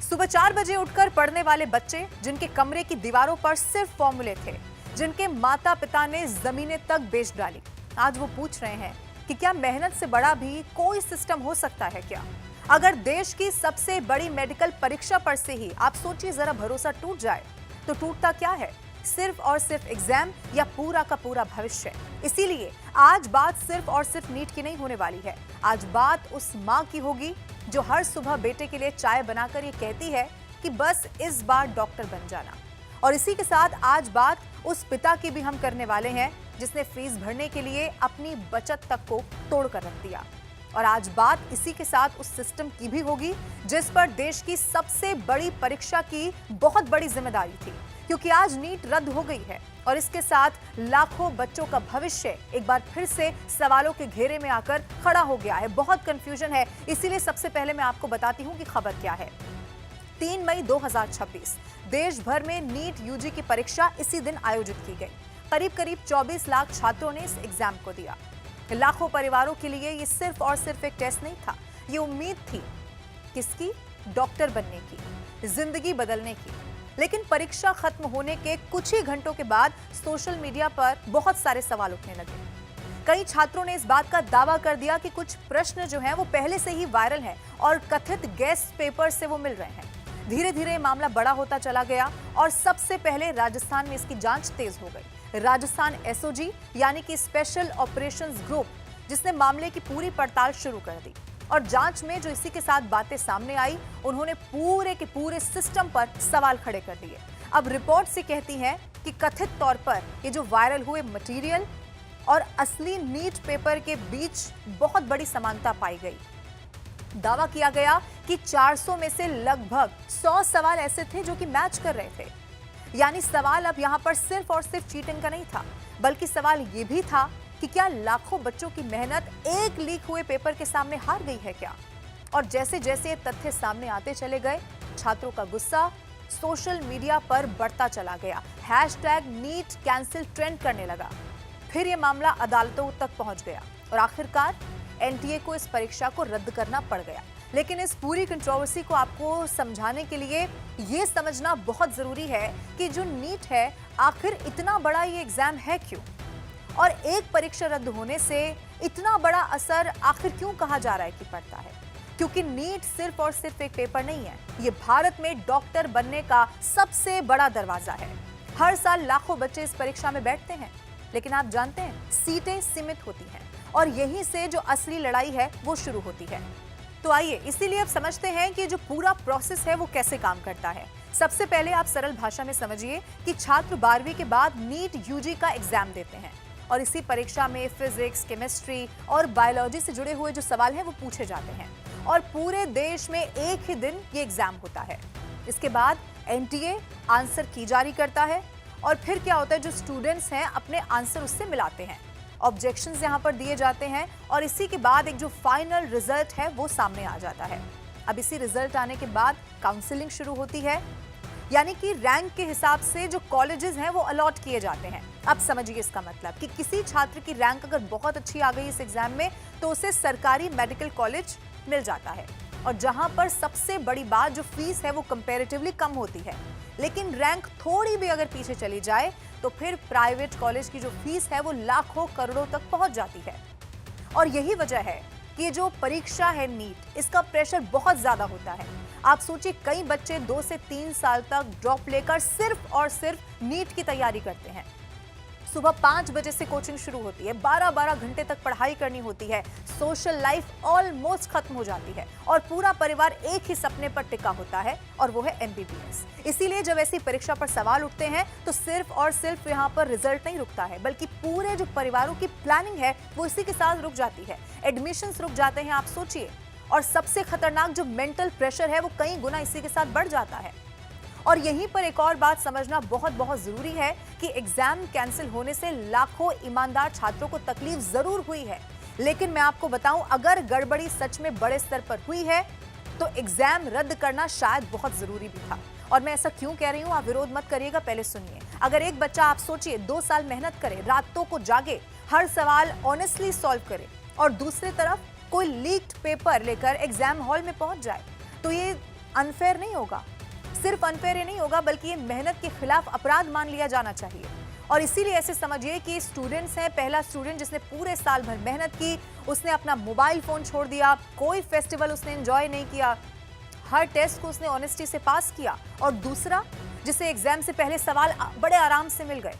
सुबह 4 बजे उठकर पढ़ने वाले बच्चे, जिनके कमरे की दीवारों पर सिर्फ फॉर्मूले थे, जिनके माता पिता ने जमीनें तक बेच डाली, आज वो पूछ रहे हैं कि क्या मेहनत से बड़ा भी कोई सिस्टम हो सकता है क्या? अगर देश की सबसे बड़ी मेडिकल परीक्षा पर से ही आप सोचिए जरा भरोसा टूट जाए, तो टूटता क्या है? सिर्फ और सिर्फ एग्जाम या पूरा का पूरा भविष्य? इसीलिए आज बात सिर्फ और सिर्फ नीट की नहीं होने वाली है। आज बात उस माँ की होगी जो हर सुबह बेटे के लिए चाय बनाकर ये कहती है कि बस इस बार डॉक्टर बन जाना। और इसी के साथ आज बात उस पिता की भी हम करने वाले हैं जिसने फीस भरने के लिए अपनी बचत तक को तोड़ कर रख दिया। और आज बात इसी के साथ उस सिस्टम की भी होगी जिस पर देश की सबसे बड़ी परीक्षा की बहुत बड़ी जिम्मेदारी थी, क्योंकि आज नीट रद्द हो गई है और इसके साथ लाखों बच्चों का भविष्य एक बार फिर से सवालों के घेरे में आकर खड़ा हो गया है। बहुत कंफ्यूजन है, इसीलिए सबसे पहले मैं आपको बताती हूं कि खबर क्या है। 3 मई 2026 देश भर में नीट यूजी की परीक्षा इसी दिन आयोजित की गई। करीब करीब 24 लाख छात्रों ने इस एग्जाम को दिया। लाखों परिवारों के लिए ये सिर्फ और सिर्फ एक टेस्ट नहीं था, ये उम्मीद थी। किसकी? डॉक्टर बनने की, जिंदगी बदलने की। लेकिन परीक्षा खत्म होने के कुछ ही घंटों के बाद सोशल मीडिया पर बहुत सारे सवाल उठने लगे। कई छात्रों ने इस बात का दावा कर दिया कि कुछ प्रश्न जो हैं वो पहले से ही वायरल हैं और कथित गेस्ट पेपर से वो मिल रहे हैं। धीरे धीरे मामला बड़ा होता चला गया और सबसे पहले राजस्थान में इसकी जांच तेज हो गई। राजस्थान एसओजी यानी कि स्पेशल ऑपरेशंस ग्रुप, जिसने मामले की पूरी पड़ताल शुरू कर दी। और जांच में जो इसी के साथ बातें सामने आई, उन्होंने पूरे के पूरे सिस्टम पर सवाल खड़े कर दिए। अब रिपोर्ट से कहती है कि कथित तौर पर ये जो वायरल हुए मटेरियल और असली नीट पेपर के बीच बहुत बड़ी समानता पाई गई। दावा किया गया कि 400 में से लगभग 100 सवाल ऐसे थे जो कि मैच कर रहे थे। यानी सवाल अब यहां पर सिर्फ और सिर्फ चीटिंग का नहीं था, बल्कि सवाल यह भी था कि क्या लाखों बच्चों की मेहनत एक लीक हुए पेपर के सामने हार गई है क्या? और जैसे जैसे ये तथ्य सामने आते चले गए, छात्रों का गुस्सा सोशल मीडिया पर बढ़ता चला गया। #नीट कैंसिल ट्रेंड करने लगा। फिर यह मामला अदालतों तक पहुंच गया और आखिरकार एनटीए को इस परीक्षा को रद्द करना पड़ गया। लेकिन इस पूरी कंट्रोवर्सी को आपको समझाने के लिए यह समझना बहुत जरूरी है कि जो नीट है, आखिर इतना बड़ा ये एग्जाम है क्यों, और एक परीक्षा रद्द होने से इतना बड़ा असर आखिर क्यों कहा जा रहा है कि पड़ता है। क्योंकि नीट सिर्फ और सिर्फ एक पेपर नहीं है, ये भारत में डॉक्टर बनने का सबसे बड़ा दरवाजा है। हर साल लाखों बच्चे इस परीक्षा में बैठते हैं, लेकिन आप जानते हैं सीटें सीमित होती हैं और यहीं से जो असली लड़ाई है वो शुरू होती है। तो आइए इसीलिए अब समझते हैं कि जो पूरा प्रोसेस है वो कैसे काम करता है। सबसे पहले आप सरल भाषा में समझिए कि छात्र 12वीं के बाद नीट यूजी का एग्जाम देते हैं और इसी परीक्षा में फिजिक्स, केमिस्ट्री और बायोलॉजी से जुड़े हुए जो सवाल हैं वो पूछे जाते हैं और पूरे देश में एक ही दिन ये एग्जाम होता है। इसके बाद एनटीए आंसर की जारी करता है और फिर क्या होता है, जो स्टूडेंट्स हैं अपने आंसर उससे मिलाते हैं, ऑब्जेक्शंस यहां पर दिए जाते हैं और इसी के बाद एक जो फाइनल रिजल्ट है वो सामने आ जाता है। अब इसी रिजल्ट आने के बाद काउंसलिंग शुरू होती है, यानी कि रैंक के हिसाब से जो कॉलेजेस हैं वो अलॉट किए जाते हैं। अब समझिए इसका मतलब कि किसी छात्र की रैंक अगर बहुत अच्छी आ गई इस एग्जाम में तो उसे सरकारी मेडिकल कॉलेज मिल जाता है, और जहां पर सबसे बड़ी बात जो फीस है वो कंपैरेटिवली कम होती है। लेकिन रैंक थोड़ी भी अगर पीछे चली जाए तो फिर प्राइवेट कॉलेज की जो फीस है वो लाखों करोड़ों तक पहुंच जाती है। और यही वजह है कि ये जो परीक्षा है नीट, इसका प्रेशर बहुत ज्यादा होता है। आप सोचिए, कई बच्चे 2 से 3 साल तक ड्रॉप लेकर सिर्फ और सिर्फ नीट की तैयारी करते हैं। सुबह 5 बजे से कोचिंग शुरू होती है, 12-12 घंटे तक पढ़ाई करनी होती है, सोशल लाइफ ऑलमोस्ट खत्म हो जाती है और पूरा परिवार एक ही सपने पर टिका होता है और वो है एमबीबीएस। इसीलिए जब ऐसी परीक्षा पर सवाल उठते हैं तो सिर्फ और सिर्फ यहाँ पर रिजल्ट नहीं रुकता है, बल्कि पूरे जो परिवारों की प्लानिंग है वो इसी के साथ रुक जाती है। एडमिशंस रुक जाते हैं, आप सोचिए। और सबसे खतरनाक जो मेंटल प्रेशर है वो कई गुना इसी के साथ बढ़ जाता है। और यहीं पर एक और बात समझना बहुत बहुत जरूरी है कि एग्जाम कैंसिल होने से लाखों ईमानदार छात्रों को तकलीफ जरूर हुई है, लेकिन मैं आपको बताऊं, अगर गड़बड़ी सच में बड़े स्तर पर हुई है तो एग्जाम रद्द करना शायद बहुत जरूरी भी था। और मैं ऐसा क्यों कह रही हूं, आप विरोध मत करिएगा, पहले सुनिए। अगर एक बच्चा, आप सोचिए, 2 साल मेहनत करे, रातों को जागे, हर सवाल ऑनेस्टली सॉल्व करे और दूसरी तरफ कोई लीक्ड पेपर लेकर एग्जाम हॉल में पहुंच जाए, तो ये अनफेयर नहीं होगा। सिर्फ अनफेयर ही नहीं होगा बल्कि ये मेहनत के खिलाफ अपराध मान लिया जाना चाहिए। और इसीलिए ऐसे समझिए कि स्टूडेंट्स हैं, पहला स्टूडेंट जिसने पूरे साल भर मेहनत की, उसने अपना मोबाइल फोन छोड़ दिया, कोई फेस्टिवल उसने एंजॉय नहीं किया, हर टेस्ट को उसने ऑनेस्टी से पास किया, और दूसरा जिसे एग्जाम से पहले सवाल बड़े आराम से मिल गए।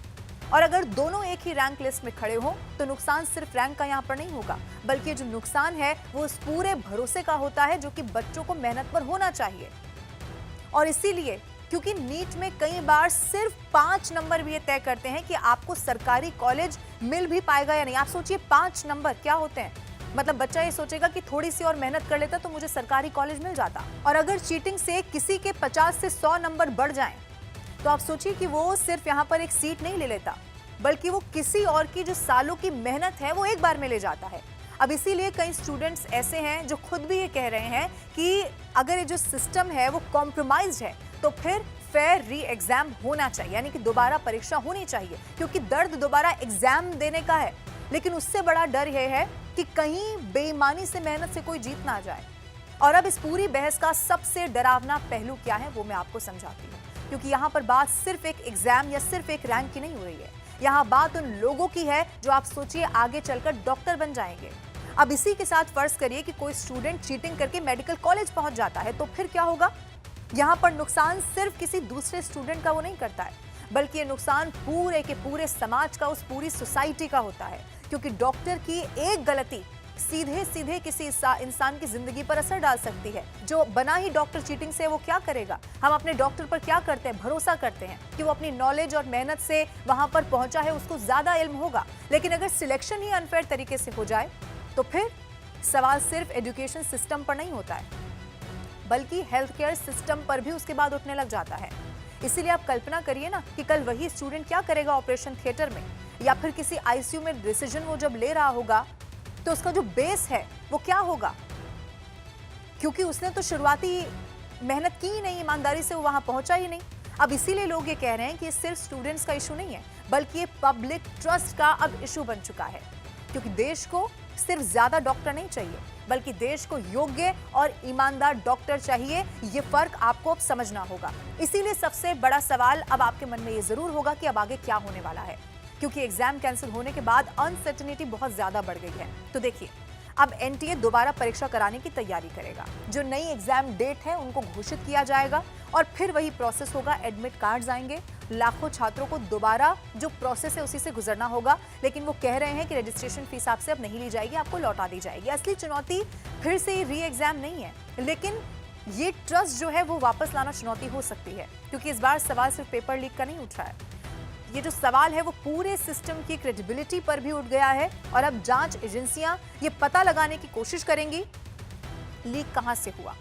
और अगर दोनों एक ही रैंक लिस्ट में खड़े हो तो नुकसान सिर्फ रैंक का यहाँ पर नहीं होगा, बल्कि जो नुकसान है वो उस पूरे भरोसे का होता है जो कि बच्चों को मेहनत पर होना चाहिए। और इसीलिए क्योंकि नीट में कई बार सिर्फ 5 नंबर भी ये तय करते हैं कि आपको सरकारी कॉलेज मिल भी पाएगा या नहीं। आप सोचिए 5 नंबर क्या होते हैं। मतलब बच्चा ये सोचेगा कि थोड़ी सी और मेहनत कर लेता तो मुझे सरकारी कॉलेज मिल जाता। और अगर चीटिंग से किसी के 50 से 100 नंबर बढ़ जाएं, तो आप सोचिए कि वो सिर्फ यहाँ पर एक सीट नहीं ले लेता, बल्कि वो किसी और की जो सालों की मेहनत है वो एक बार में ले जाता है। अब इसीलिए कई स्टूडेंट्स ऐसे हैं जो खुद भी ये कह रहे हैं कि अगर ये जो सिस्टम है वो कॉम्प्रोमाइज्ड है तो फिर फेयर री एग्जाम होना चाहिए, यानी कि दोबारा परीक्षा होनी चाहिए। क्योंकि दर्द दोबारा एग्जाम देने का है, लेकिन उससे बड़ा डर यह है कि कहीं बेईमानी से मेहनत से कोई जीत ना जाए। और अब इस पूरी बहस का सबसे डरावना पहलू क्या है वो मैं आपको समझाती हूँ। क्योंकि यहाँ पर बात सिर्फ एक एग्जाम या सिर्फ एक रैंक की नहीं हो रही है, यहाँ बात उन लोगों की है जो आप सोचिए आगे चलकर डॉक्टर बन जाएंगे। अब इसी के साथ फर्ज करिए कि कोई स्टूडेंट चीटिंग करके मेडिकल कॉलेज पहुंच जाता है, तो फिर क्या होगा। यहाँ पर नुकसान सिर्फ किसी दूसरे स्टूडेंट का वो नहीं करता है, बल्कि ये नुकसान पूरे के पूरे समाज का, उस पूरी सोसाइटी का होता है। क्योंकि डॉक्टर की एक गलती सीधे सीधे किसी इंसान की जिंदगी पर असर डाल सकती है। जो बना ही डॉक्टर चीटिंग से, वो क्या करेगा। हम अपने डॉक्टर पर क्या करते हैं, भरोसा करते हैं कि वो अपनी नॉलेज और मेहनत से वहां पर पहुंचा है, उसको ज्यादा इल्म होगा। लेकिन अगर सिलेक्शन ही अनफेयर तरीके से हो जाए तो फिर सवाल सिर्फ एजुकेशन सिस्टम पर नहीं होता है, बल्कि हेल्थ केयर सिस्टम पर भी उसके बाद उठने लग जाता है। इसीलिए आप कल्पना करिए ना कि कल वही स्टूडेंट क्या करेगा ऑपरेशन थिएटर में, या फिर किसी आईसीयू में डिसीजन वो जब ले रहा होगा तो उसका जो बेस है वो क्या होगा। क्योंकि उसने तो शुरुआती मेहनत की ही नहीं, ईमानदारी से वो वहां पहुंचा ही नहीं। अब इसीलिए लोग ये कह रहे हैं कि ये सिर्फ स्टूडेंट्स का इशू नहीं है, बल्कि ये पब्लिक ट्रस्ट का अब इशू बन चुका है। क्योंकि देश को सिर्फ ज्यादा डॉक्टर नहीं चाहिए, बल्कि देश को योग्य और ईमानदार डॉक्टर चाहिए। ये फर्क आपको अब समझना होगा। इसीलिए सबसे बड़ा सवाल अब आपके मन में ये जरूर होगा कि अब आगे क्या होने वाला है। क्योंकि एग्जाम कैंसिल होने के बाद अनसर्टेनिटी बहुत ज्यादा बढ़ गई है। तो देखिए, अब एनटीए दोबारा परीक्षा कराने की तैयारी करेगा। जो नई एग्जाम डेट है उनको घोषित किया जाएगा और फिर वही प्रोसेस होगा। एडमिट कार्ड्स आएंगे, लाखों छात्रों को दोबारा जो प्रोसेस है उसी से गुजरना होगा। लेकिन वो कह रहे हैं कि रजिस्ट्रेशन फीस आपसे अब नहीं ली जाएगी, आपको लौटा दी जाएगी। असली चुनौती फिर से री एग्जाम नहीं है, लेकिन ये ट्रस्ट जो है वो वापस लाना चुनौती हो सकती है। क्योंकि इस बार सवाल सिर्फ पेपर लीक का नहीं उठ रहा है, ये जो सवाल है वो पूरे सिस्टम की क्रेडिबिलिटी पर भी उठ गया है। और अब जांच एजेंसियां ये पता लगाने की कोशिश करेंगी लीक कहां से हुआ,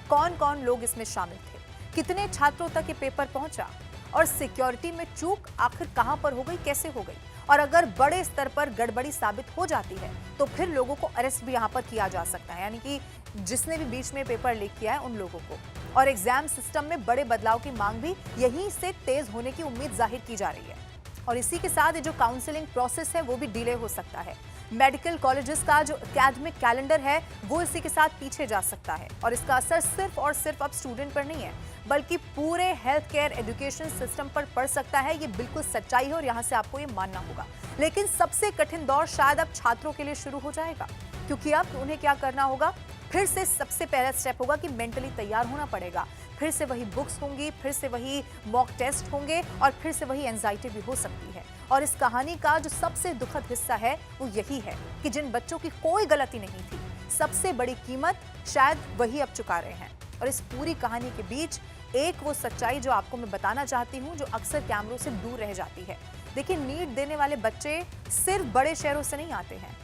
कौन कौन लोग इसमें शामिल थे, कितने छात्रों तक ये पेपर पहुंचा, और सिक्योरिटी में चूक आखिर कहां पर हो गई, कैसे हो गई। और अगर बड़े स्तर पर गड़बड़ी साबित हो जाती है तो फिर लोगों को अरेस्ट भी यहां पर किया जा सकता है, यानी कि जिसने भी बीच में पेपर लीक किया है उन लोगों को। और एग्जाम सिस्टम में बड़े बदलाव की मांग भी यहीं से तेज होने की उम्मीद जाहिर की जा रही है। और इसी के साथ जो काउंसलिंग प्रोसेस है वो भी डिले हो सकता है। मेडिकल कॉलेजेस का जो एकेडमिक कैलेंडर है वो इसी के साथ पीछे जा सकता है। और इसका असर सिर्फ और सिर्फ अब स्टूडेंट पर नहीं है, बल्कि पूरे हेल्थ केयर एजुकेशन सिस्टम पर पड़ सकता है। ये बिल्कुल सच्चाई है और यहाँ से आपको ये मानना होगा। लेकिन सबसे कठिन दौर शायद अब छात्रों के लिए शुरू हो जाएगा, क्योंकि अब उन्हें क्या करना होगा। फिर से सबसे पहला स्टेप होगा कि मेंटली तैयार होना पड़ेगा। फिर से वही बुक्स होंगी, फिर से वही मॉक टेस्ट होंगे, और फिर से वही एंजाइटी भी हो सकती है। और इस कहानी का जो सबसे दुखद हिस्सा है वो यही है कि जिन बच्चों की कोई गलती नहीं थी, सबसे बड़ी कीमत शायद वही अब चुका रहे हैं। और इस पूरी कहानी के बीच एक वो सच्चाई जो आपको मैं बताना चाहती हूँ, जो अक्सर कैमरों से दूर रह जाती है। देखिए, नीट देने वाले बच्चे सिर्फ बड़े शहरों से नहीं आते हैं,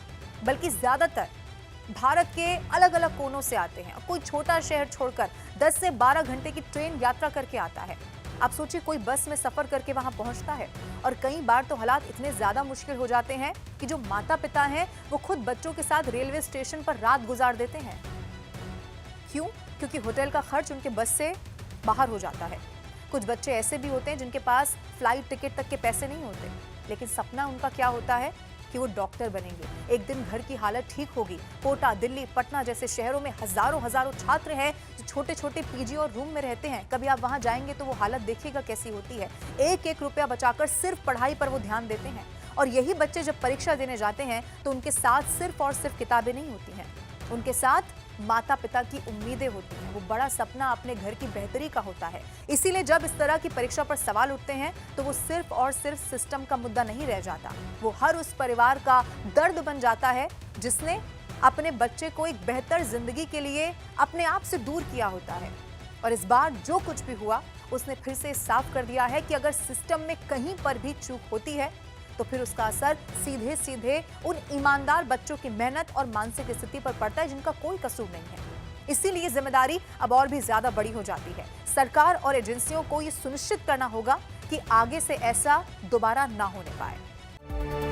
बल्कि ज्यादातर भारत के अलग अलग कोनों से आते हैं। कोई छोटा शहर छोड़कर 10 से 12 घंटे की ट्रेन यात्रा करके आता है। आप सोचिए, कोई बस में सफर करके वहां पहुंचता है। और कई बार तो हालात इतने ज्यादा मुश्किल हो जाते हैं कि जो माता पिता हैं वो खुद बच्चों के साथ रेलवे स्टेशन पर रात गुजार देते हैं। क्यों? क्योंकि होटल का खर्च उनके बस से बाहर हो जाता है। कुछ बच्चे ऐसे भी होते हैं जिनके पास फ्लाइट टिकट तक के पैसे नहीं होते, लेकिन सपना उनका क्या होता है कि वो डॉक्टर बनेंगे। एक दिन घर की हालत ठीक होगी। कोटा, दिल्ली, पटना जैसे शहरों में हजारों हजारों छात्र हैं जो छोटे छोटे पीजी और रूम में रहते हैं, कभी आप वहां जाएंगे तो वो हालत देखिएगा कैसी होती है। एक एक रुपया बचाकर सिर्फ पढ़ाई पर वो ध्यान देते हैं। और यही बच्चे जब परीक्षा देने जाते हैं तो उनके साथ सिर्फ और सिर्फ किताबें नहीं होती हैं, उनके साथ माता पिता की उम्मीदें होती हैं। वो बड़ा सपना अपने घर की बेहतरी का होता है। इसीलिए जब इस तरह की परीक्षा पर सवाल उठते हैं तो वो सिर्फ और सिर्फ सिस्टम का मुद्दा नहीं रह जाता, वो हर उस परिवार का दर्द बन जाता है जिसने अपने बच्चे को एक बेहतर जिंदगी के लिए अपने आप से दूर किया होता है। और इस बार जो कुछ भी हुआ उसने फिर से साफ कर दिया है कि अगर सिस्टम में कहीं पर भी चूक होती है तो फिर उसका असर सीधे सीधे उन ईमानदार बच्चों की मेहनत और मानसिक स्थिति पर पड़ता है जिनका कोई कसूर नहीं है। इसीलिए जिम्मेदारी अब और भी ज्यादा बड़ी हो जाती है। सरकार और एजेंसियों को यह सुनिश्चित करना होगा कि आगे से ऐसा दोबारा ना होने पाए।